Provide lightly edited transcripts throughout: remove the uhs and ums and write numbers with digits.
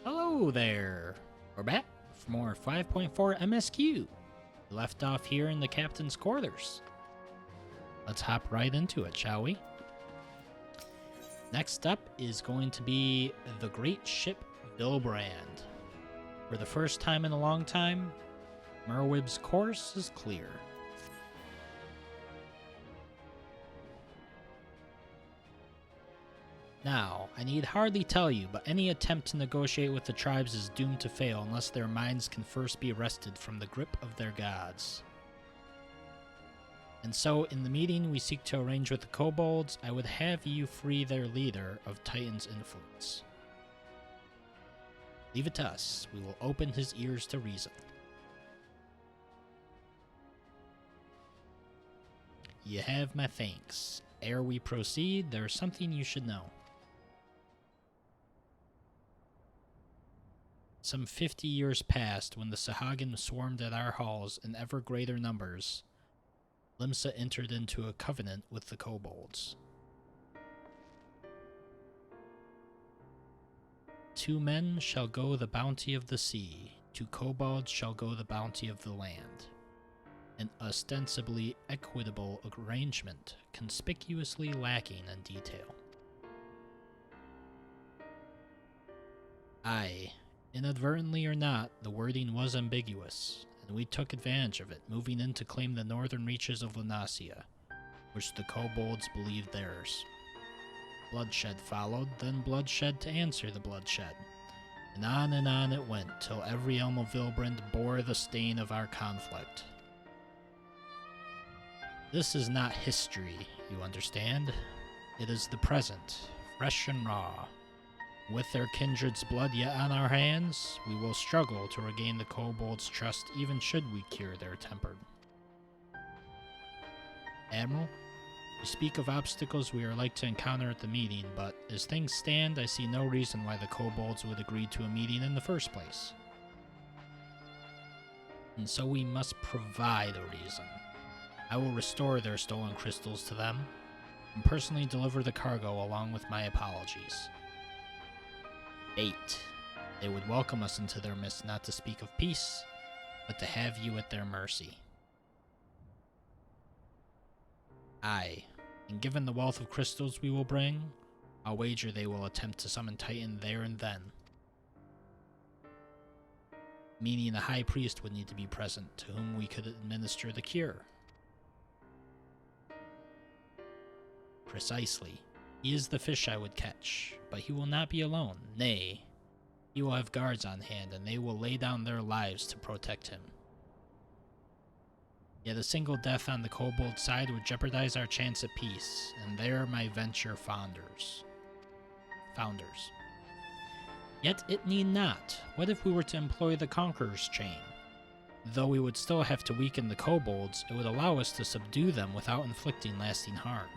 Hello there! We're back for more 5.4 MSQ. We left off here in the captain's quarters. Let's hop right into it, shall we? Next up is going to be the great ship Vylbrand. For the first time in a long time, Merwib's course is clear. Now, I need hardly tell you, but any attempt to negotiate with the tribes is doomed to fail unless their minds can first be wrested from the grip of their gods. And so, in the meeting we seek to arrange with the kobolds, I would have you free their leader of Titan's influence. Leave it to us. We will open his ears to reason. You have my thanks. Ere we proceed, there is something you should know. Some 50 years passed when the Sahagin swarmed at our halls in ever greater numbers. Limsa entered into a covenant with the kobolds. 2 men shall go the bounty of the sea, 2 kobolds shall go the bounty of the land. An ostensibly equitable arrangement, conspicuously lacking in detail. Aye. Inadvertently or not, the wording was ambiguous, and we took advantage of it, moving in to claim the northern reaches of Lunasia, which the kobolds believed theirs. Bloodshed followed, then bloodshed to answer the bloodshed, and on it went, till every elm of Vylbrand bore the stain of our conflict. This is not history, you understand. It is the present, fresh and raw. With their kindred's blood yet on our hands, we will struggle to regain the kobolds' trust even should we cure their temper. Admiral, you speak of obstacles we are like to encounter at the meeting, but as things stand, I see no reason why the kobolds would agree to a meeting in the first place. And so we must provide a reason. I will restore their stolen crystals to them, and personally deliver the cargo along with my apologies. 8. They would welcome us into their midst not to speak of peace, but to have you at their mercy. Aye, and given the wealth of crystals we will bring, I'll wager they will attempt to summon Titan there and then. Meaning the High Priest would need to be present, to whom we could administer the cure. Precisely. He is the fish I would catch, but he will not be alone. Nay, he will have guards on hand, and they will lay down their lives to protect him. Yet a single death on the kobold side would jeopardize our chance at peace, and there my venture founders. Yet it need not. What if we were to employ the Conqueror's Chain? Though we would still have to weaken the kobolds, it would allow us to subdue them without inflicting lasting harm.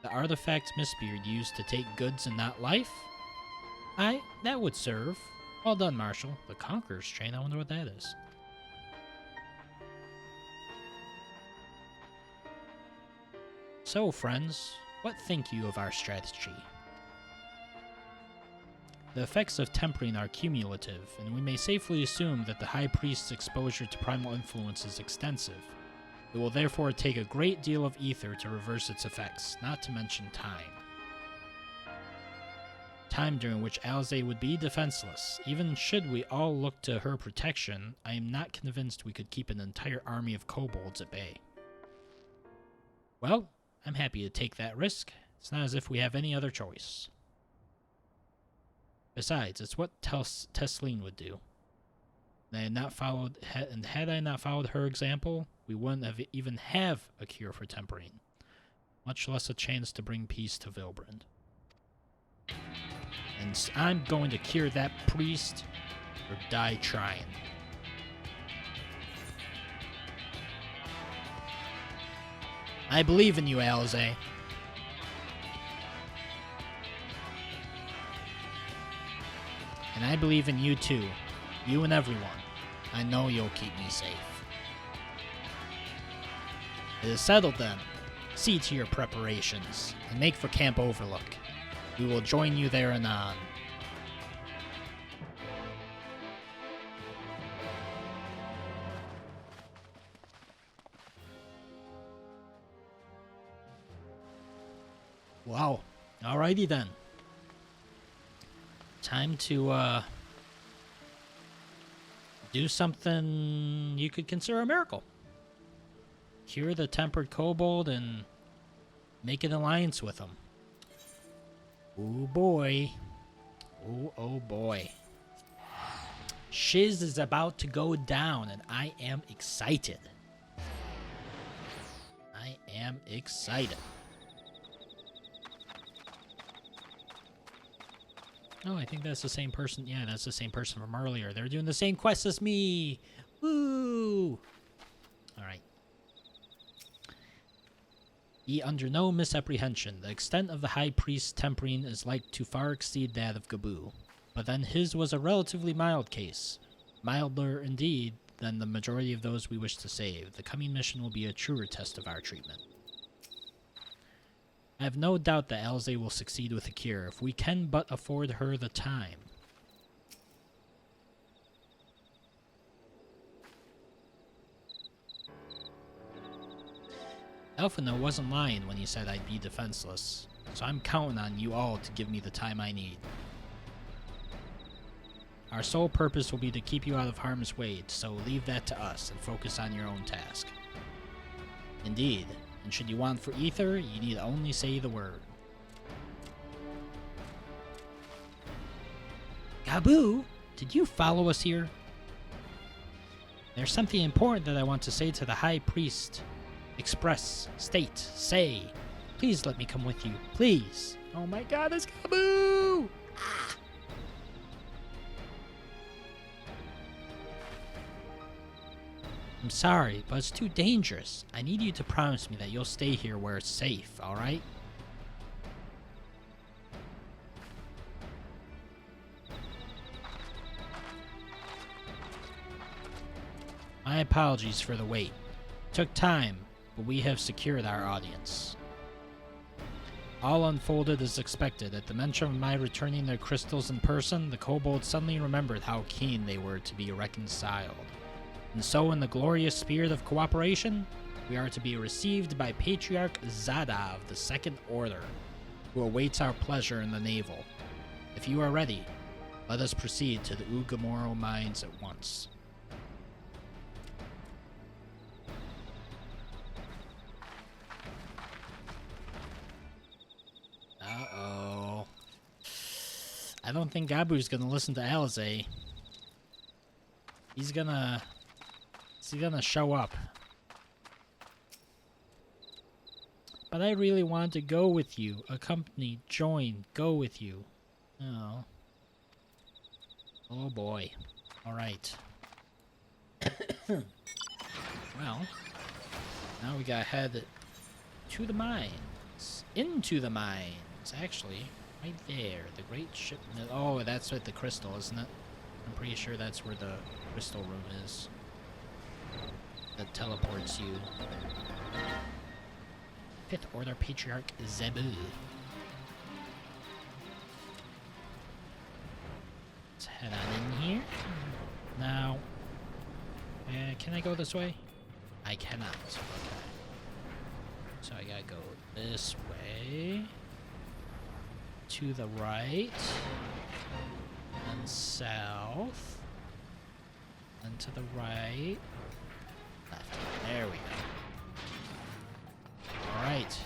The artifact Mistbeard used to take goods and not life? Aye, that would serve. Well done, Marshal. The Conqueror's Chain, I wonder what that is. So, friends, what think you of our strategy? The effects of tempering are cumulative, and we may safely assume that the High Priest's exposure to primal influence is extensive. It will therefore take a great deal of ether to reverse its effects, not to mention time. Time during which Alisaie would be defenseless. Even should we all look to her protection, I am not convinced we could keep an entire army of kobolds at bay. Well, I'm happy to take that risk. It's not as if we have any other choice. Besides, it's what Tesleen would do. And had I not followed her example, we wouldn't have even have a cure for tempering, much less a chance to bring peace to Vylbrand. And I'm going to cure that priest or die trying. I believe in you, Alisaie. And I believe in you too. You and everyone. I know you'll keep me safe. It is settled then. See to your preparations, and make for Camp Overlook. We will join you there anon. Wow. Alrighty then. Time to do something you could consider a miracle. Cure the tempered kobold and make an alliance with him. Oh boy. Oh boy. Shiz is about to go down and I am excited. I am excited. Oh, I think that's the same person. Yeah, that's the same person from earlier. They're doing the same quest as me. Woo! Alright. Be under no misapprehension. The extent of the High Priest's tempering is like to far exceed that of Gaboo. But then his was a relatively mild case. Milder, indeed, than the majority of those we wish to save. The coming mission will be a truer test of our treatment. I have no doubt that Alze will succeed with a cure, if we can but afford her the time. Elfino wasn't lying when he said I'd be defenseless, so I'm counting on you all to give me the time I need. Our sole purpose will be to keep you out of harm's way, so leave that to us and focus on your own task. Indeed, and should you want for ether, you need only say the word. Gaboo, did you follow us here? There's something important that I want to say to the High Priest. Express, state, say. Please let me come with you, please. Oh my god, it's Gaboo! Ah. I'm sorry, but it's too dangerous. I need you to promise me that you'll stay here where it's safe, alright? My apologies for the wait. It took time, but we have secured our audience. All unfolded as expected. At the mention of my returning their crystals in person, the kobolds suddenly remembered how keen they were to be reconciled. And so, in the glorious spirit of cooperation, we are to be received by Patriarch Zada of the Second Order, who awaits our pleasure in the navel. If you are ready, let us proceed to the Ugamoro mines at once. Uh-oh. I don't think Gaboo's gonna listen to Alze. He's gonna show up. But I really want to go with you. Accompany, join, go with you. Oh. Oh boy. Alright. Well, now we gotta head to the mines. Into the mines, actually. Right there. The great ship. Oh, that's with the crystal, isn't it? I'm pretty sure that's where the crystal room is. That teleports you. Fifth Order Patriarch Zebu. Let's head on in here. Now, can I go this way? I cannot. Okay. So I gotta go this way. To the right. And south. And to the right. Left. There we go. Alright.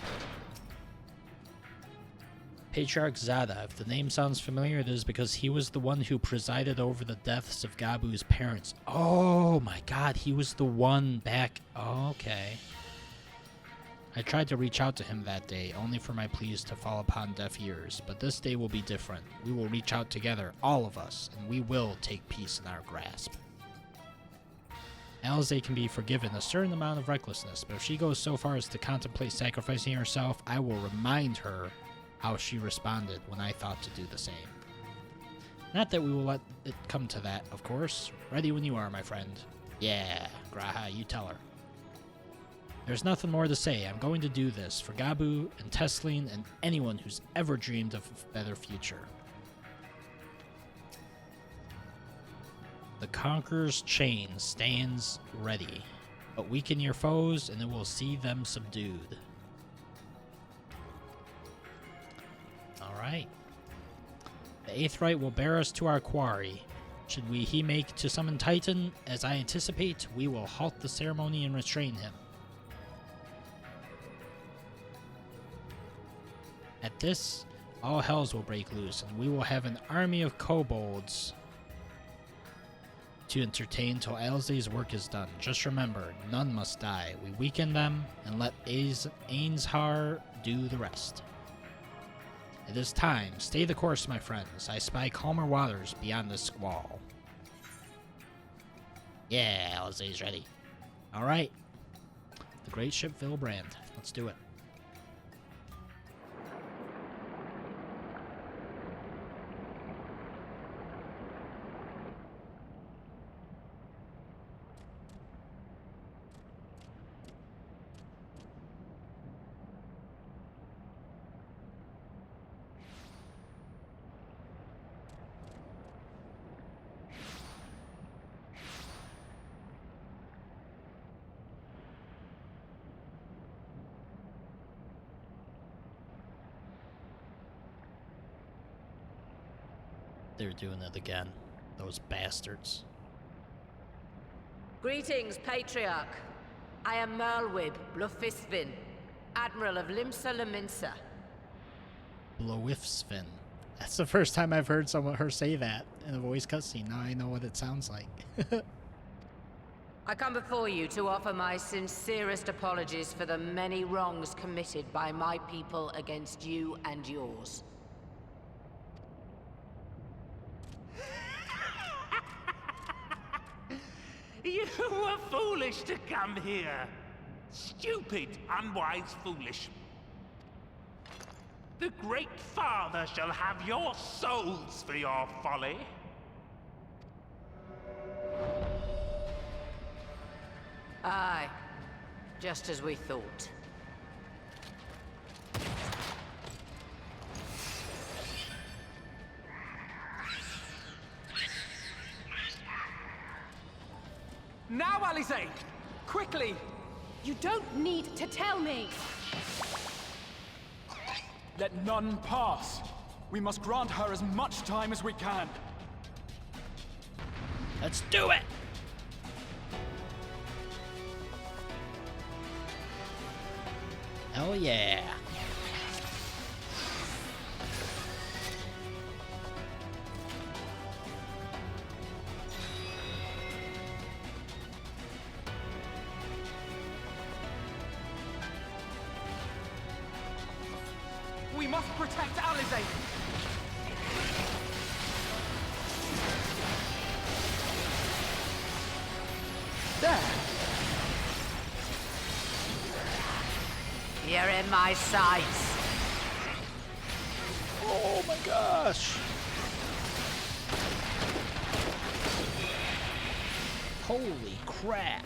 Patriarch Zada. If the name sounds familiar, it is because he was the one who presided over the deaths of Gaboo's parents. Oh my god, he was the one back. Oh, okay. I tried to reach out to him that day, only for my pleas to fall upon deaf ears. But this day will be different. We will reach out together, all of us, and we will take peace in our grasp. Alze can be forgiven a certain amount of recklessness, but if she goes so far as to contemplate sacrificing herself, I will remind her how she responded when I thought to do the same. Not that we will let it come to that, of course. Ready when you are, my friend. Yeah, Graha, you tell her. There's nothing more to say. I'm going to do this for Gaboo and Tesleen and anyone who's ever dreamed of a better future. The Conqueror's chain stands ready, but weaken your foes and it will see them subdued. Alright. The 8th rite will bear us to our quarry. Should he make to summon Titan, as I anticipate, we will halt the ceremony and restrain him. At this, all hells will break loose, and we will have an army of kobolds to entertain till Alzay's work is done. Just remember, none must die. We weaken them, and let Ainshar do the rest. It is time. Stay the course, my friends. I spy calmer waters beyond this squall. Yeah, Alzay's ready. Alright. The great ship Vylbrand. Let's do it. They're doing it again. Those bastards. Greetings, Patriarch. I am Merlwib Blufisvin, Admiral of Limsa Laminsa. Blowifsvin. That's the first time I've heard her say that in a voice cutscene. Now I know what it sounds like. I come before you to offer my sincerest apologies for the many wrongs committed by my people against you and yours. You were foolish to come here. Stupid, unwise, foolish. The Great Father shall have your souls for your folly. Aye, just as we thought. Now, Alizé! Quickly! You don't need to tell me! Let none pass. We must grant her as much time as we can. Let's do it! Hell yeah! We must protect Alizé! There! You're in my sights. Oh my gosh! Holy crap!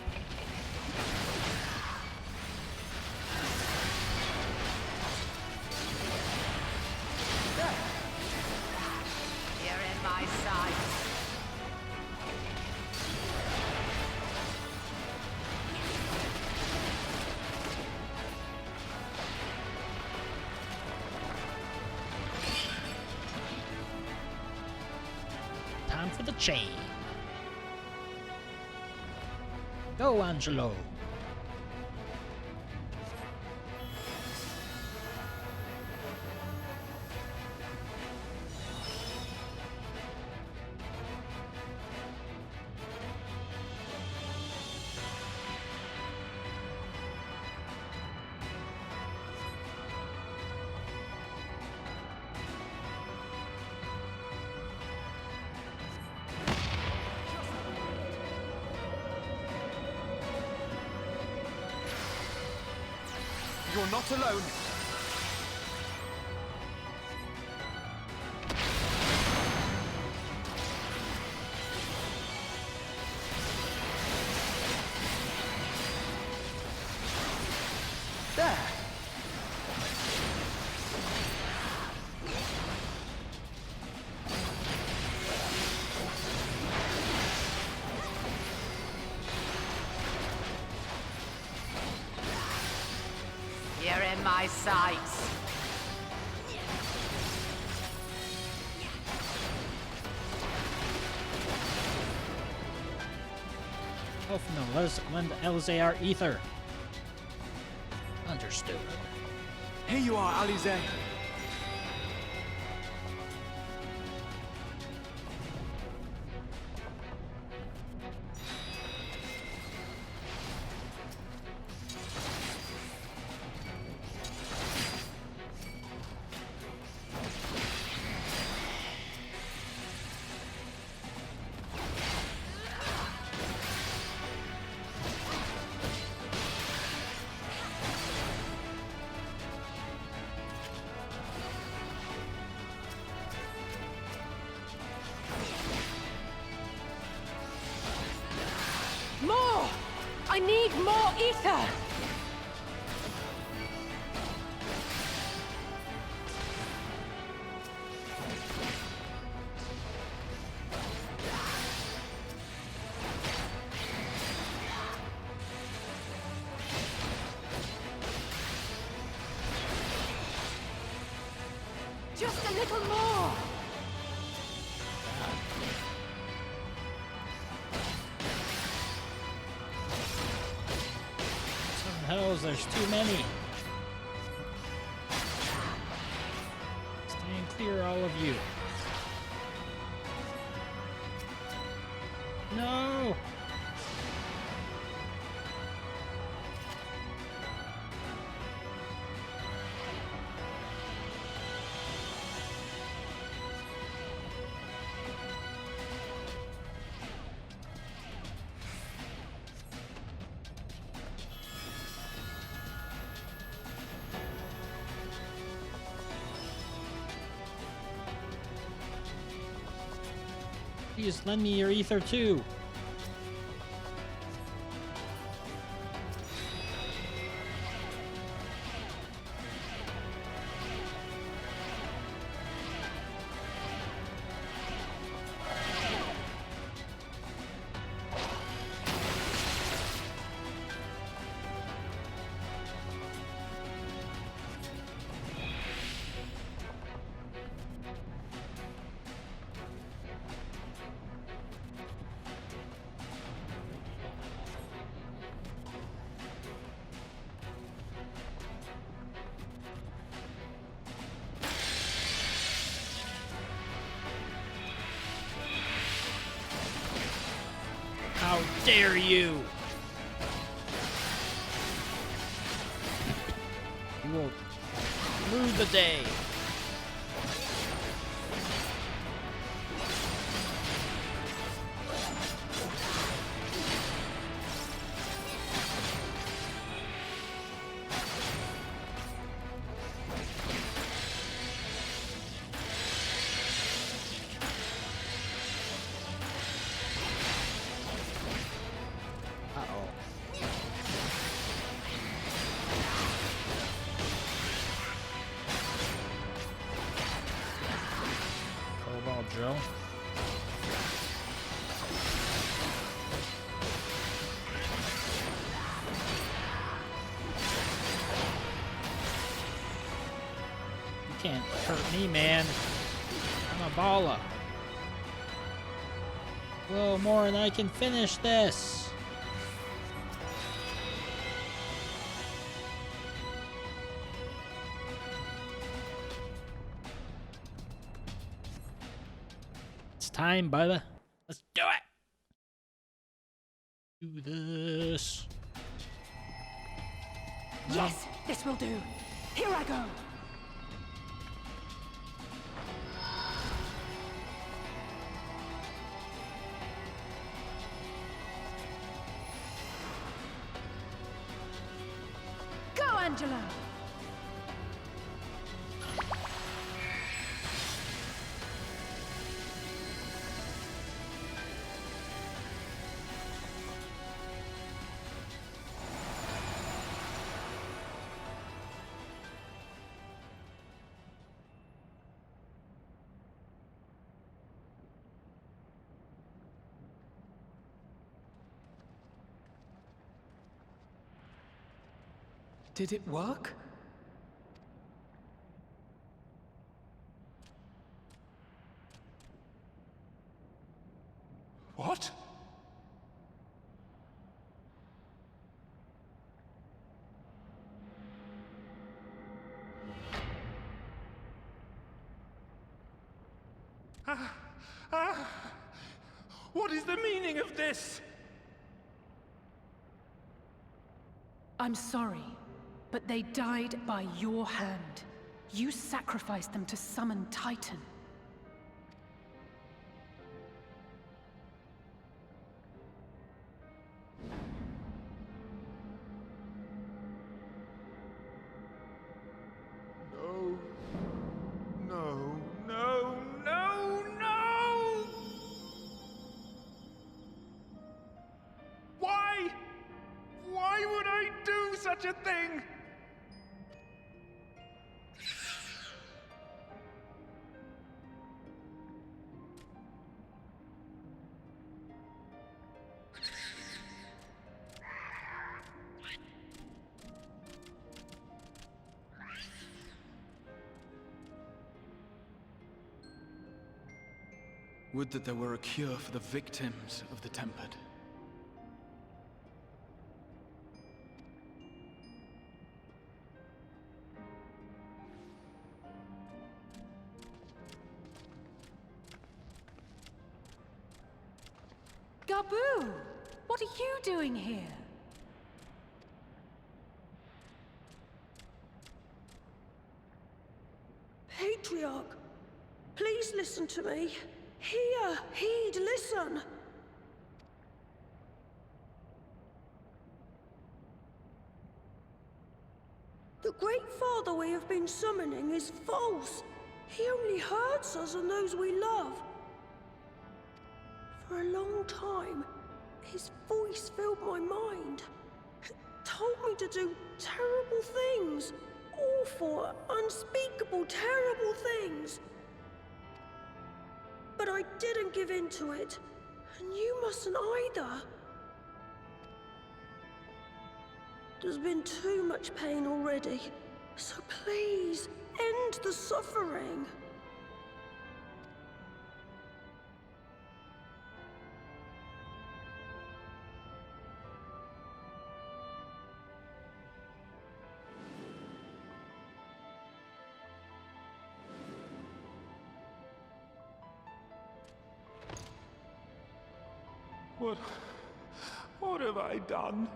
You're in my sights. Time for the chain. Go, Angelo. You're not alone. There! You're in my sights. Oh no, let's lend Alize our ether. Understood. Here you are, Alize. More! I need more ether! Just a little more! Hells, there's too many. Stand clear, all of you. No! Please lend me your ether too. How dare you! You will rue the day. Joe. You can't hurt me, man. I'm a baller. A little more and I can finish this. Time, brother. Let's do it. Do this. Yes, this will do. Here I go. Go, Angela. Did it work? What? What is the meaning of this? I'm sorry, but they died by your hand. You sacrificed them to summon Titan. No! Why? Why would I do such a thing? Would that there were a cure for the victims of the Tempered. Gabu! What are you doing here? Patriarch, please listen to me. Hear, heed, listen. The Great Father we have been summoning is false. He only hurts us and those we love. For a long time, his voice filled my mind. It told me to do terrible things. Awful, unspeakable, terrible things. But I didn't give in to it, and you mustn't either. There's been too much pain already, so please, end the suffering. What have I done?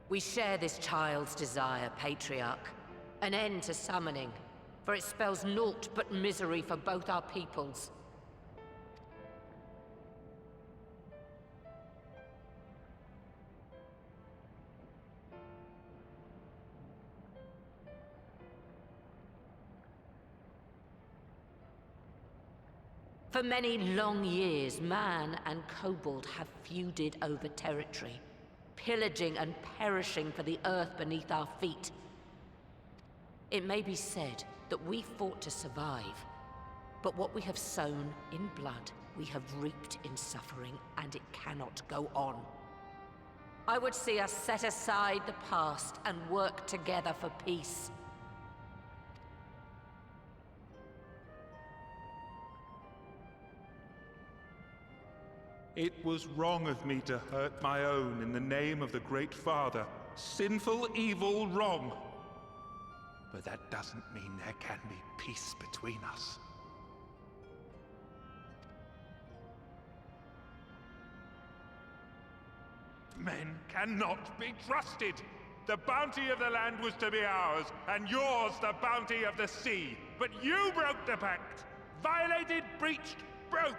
We share this child's desire, Patriarch. An end to summoning, for it spells naught but misery for both our peoples. For many long years, man and kobold have feuded over territory, pillaging and perishing for the earth beneath our feet. It may be said that we fought to survive, but what we have sown in blood, we have reaped in suffering, and it cannot go on. I would see us set aside the past and work together for peace. It was wrong of me to hurt my own in the name of the Great Father. Sinful, evil, wrong. But that doesn't mean there can be peace between us. Men cannot be trusted. The bounty of the land was to be ours, and yours the bounty of the sea. But you broke the pact. Violated, breached, broke.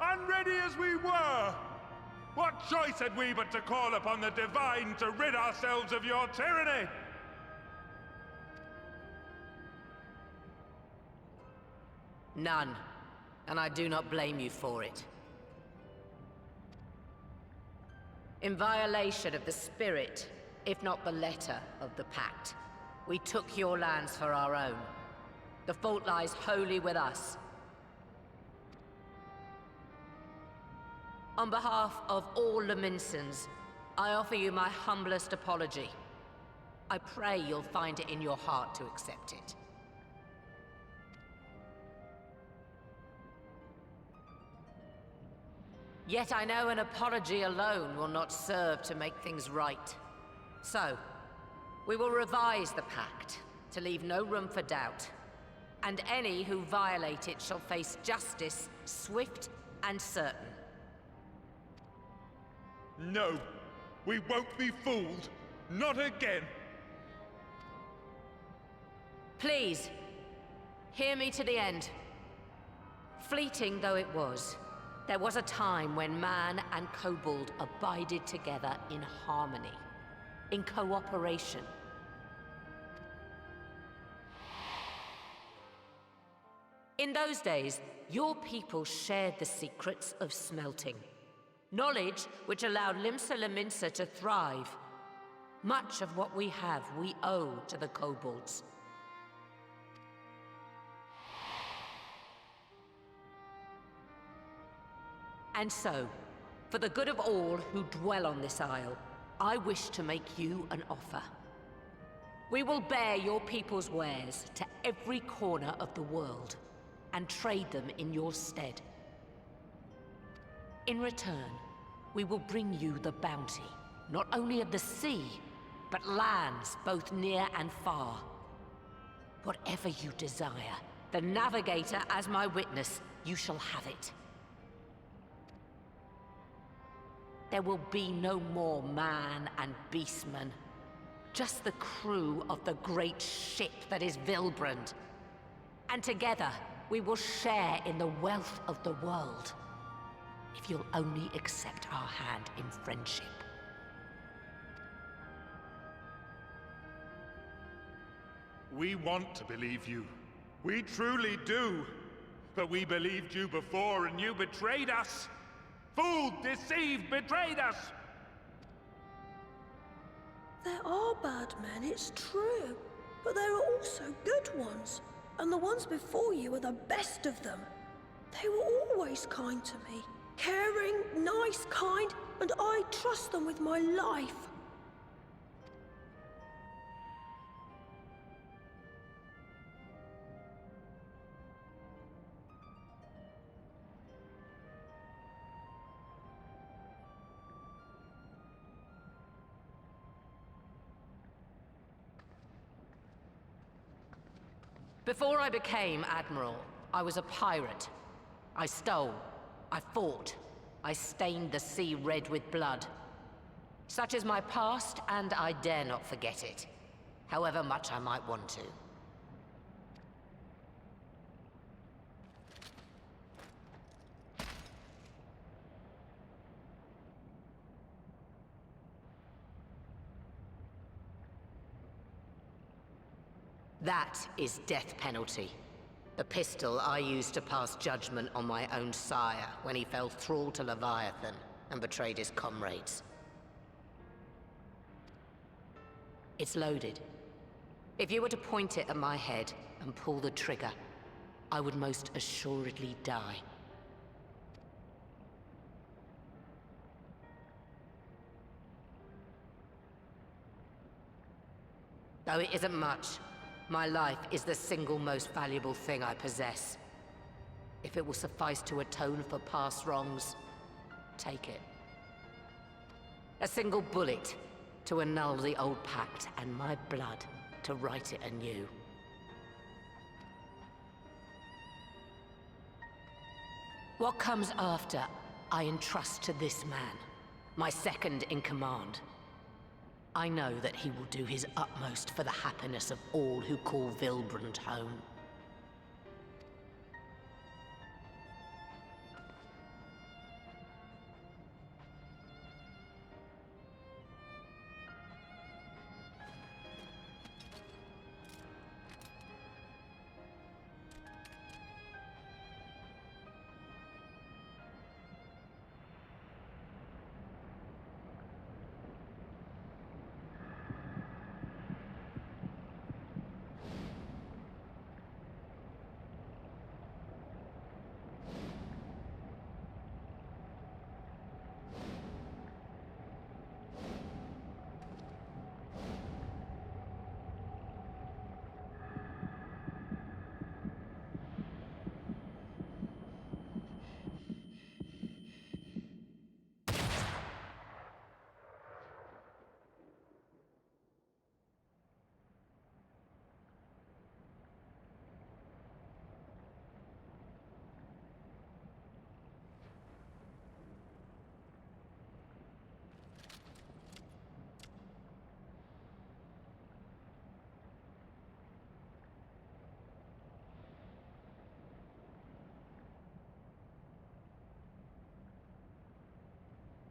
Unready as we were, what choice had we but to call upon the Divine to rid ourselves of your tyranny? None, and I do not blame you for it. In violation of the spirit, if not the letter of the pact, we took your lands for our own. The fault lies wholly with us. On behalf of all Laminsons, I offer you my humblest apology. I pray you'll find it in your heart to accept it. Yet I know an apology alone will not serve to make things right. So, We will revise the pact to leave no room for doubt, and any who violate it shall face justice, swift and certain. No, we won't be fooled. Not again. Please, hear me to the end. Fleeting though it was, there was a time when man and kobold abided together in harmony, in cooperation. In those days, your people shared the secrets of smelting. Knowledge which allowed Limsa Lominsa to thrive. Much of what we have, we owe to the kobolds. And so, for the good of all who dwell on this isle, I wish to make you an offer. We will bear your people's wares to every corner of the world, and trade them in your stead. In return, we will bring you the bounty, not only of the sea, but lands both near and far. Whatever you desire, the Navigator as my witness, you shall have it. There will be no more man and beastman, just the crew of the great ship that is Vylbrand. And together, we will share in the wealth of the world, if you'll only accept our hand in friendship. We want to believe you. We truly do. But we believed you before and you betrayed us. Fooled, deceived, betrayed us! There are bad men, it's true. But there are also good ones. And the ones before you are the best of them. They were always kind to me. Caring, nice, kind, and I trust them with my life. Before I became Admiral, I was a pirate. I stole, I fought, I stained the sea red with blood. Such is my past, and I dare not forget it, however much I might want to. That is death penalty. The pistol I used to pass judgment on my own sire when he fell thrall to Leviathan and betrayed his comrades. It's loaded. If you were to point it at my head and pull the trigger, I would most assuredly die. Though it isn't much, my life is the single most valuable thing I possess. If it will suffice to atone for past wrongs, take it. A single bullet to annul the old pact, and my blood to write it anew. What comes after, I entrust to this man, my second in command. I know that he will do his utmost for the happiness of all who call Vylbrand home.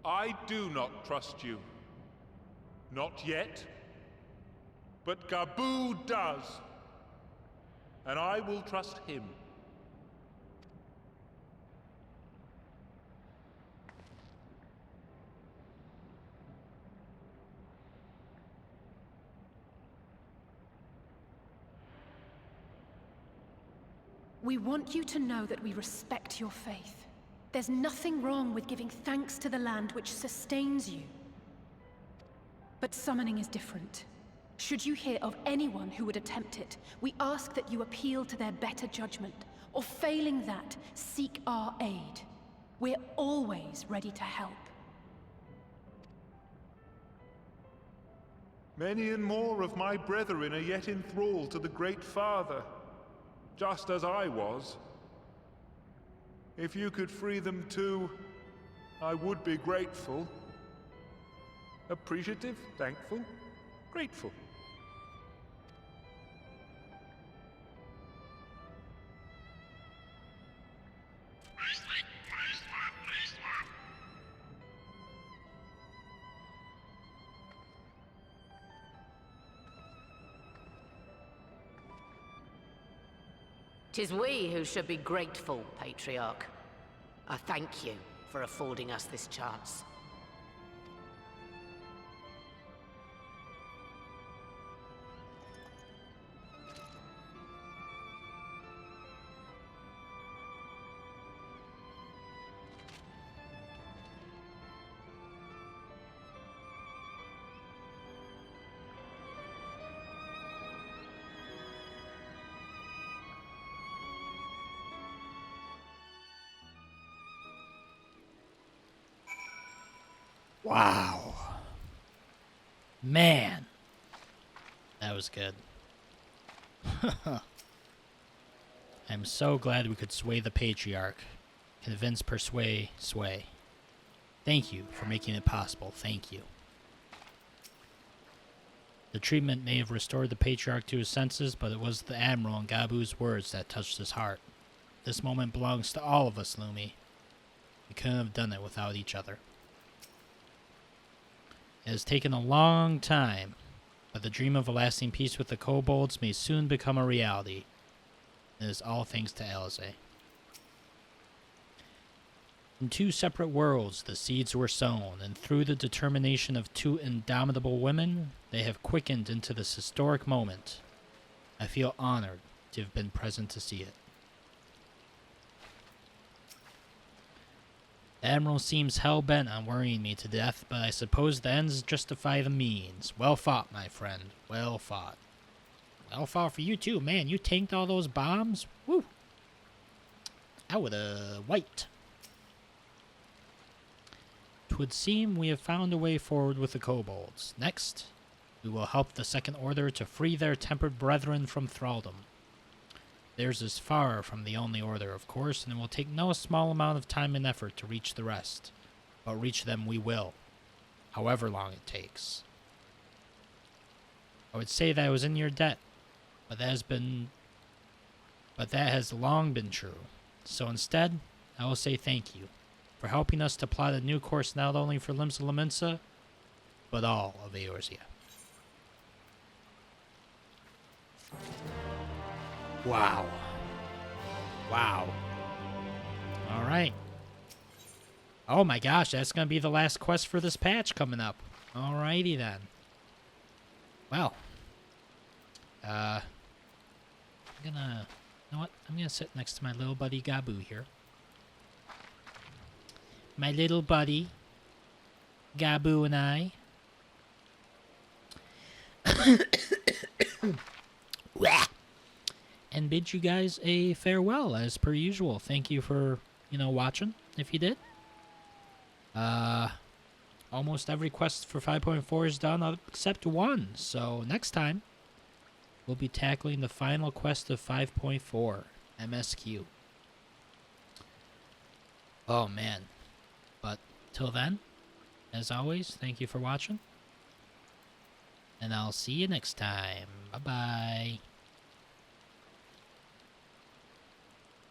I do not trust you. Not yet. But Gabu does. And I will trust him. We want you to know that we respect your faith. There's nothing wrong with giving thanks to the land which sustains you. But summoning is different. Should you hear of anyone who would attempt it, we ask that you appeal to their better judgment, or failing that, seek our aid. We're always ready to help. Many and more of my brethren are yet enthralled to the Great Father, just as I was. If you could free them too, I would be grateful. Appreciative, thankful, grateful. Tis we who should be grateful, Patriarch. I thank you for affording us this chance. Wow. Man. That was good. I'm so glad we could sway the Patriarch. Convince, persuade, sway. Thank you for making it possible. Thank you. The treatment may have restored the Patriarch to his senses, but it was the Admiral and Gabu's words that touched his heart. This moment belongs to all of us, Lumi. We couldn't have done it without each other. It has taken a long time, but the dream of a lasting peace with the kobolds may soon become a reality. It is all thanks to Alize. In two separate worlds, the seeds were sown, and through the determination of two indomitable women, they have quickened into this historic moment. I feel honored to have been present to see it. The Admiral seems hell-bent on worrying me to death, but I suppose the ends justify the means. Well fought, my friend. Well fought. Well fought for you too, man. You tanked all those bombs? Woo! I would've wiped. 'Twould seem we have found a way forward with the kobolds. Next, we will help the Second Order to free their tempered brethren from thraldom. Theirs is far from the only order, of course, and it will take no small amount of time and effort to reach the rest. But reach them we will, however long it takes. I would say that I was in your debt, but that has long been true. So instead, I will say thank you for helping us to plot a new course not only for Limsa Lominsa, but all of Eorzea. Wow. Wow. Alright. Oh my gosh, that's going to be the last quest for this patch coming up. Alrighty then. Well. I'm gonna... You know what? I'm gonna sit next to my little buddy Gabu here. My little buddy, Gabu and I. And bid you guys a farewell as per usual. Thank you for, watching, if you did. Almost every quest for 5.4 is done except one. So next time, we'll be tackling the final quest of 5.4, MSQ. Oh man. But till then, as always, thank you for watching. And I'll see you next time. Bye-bye.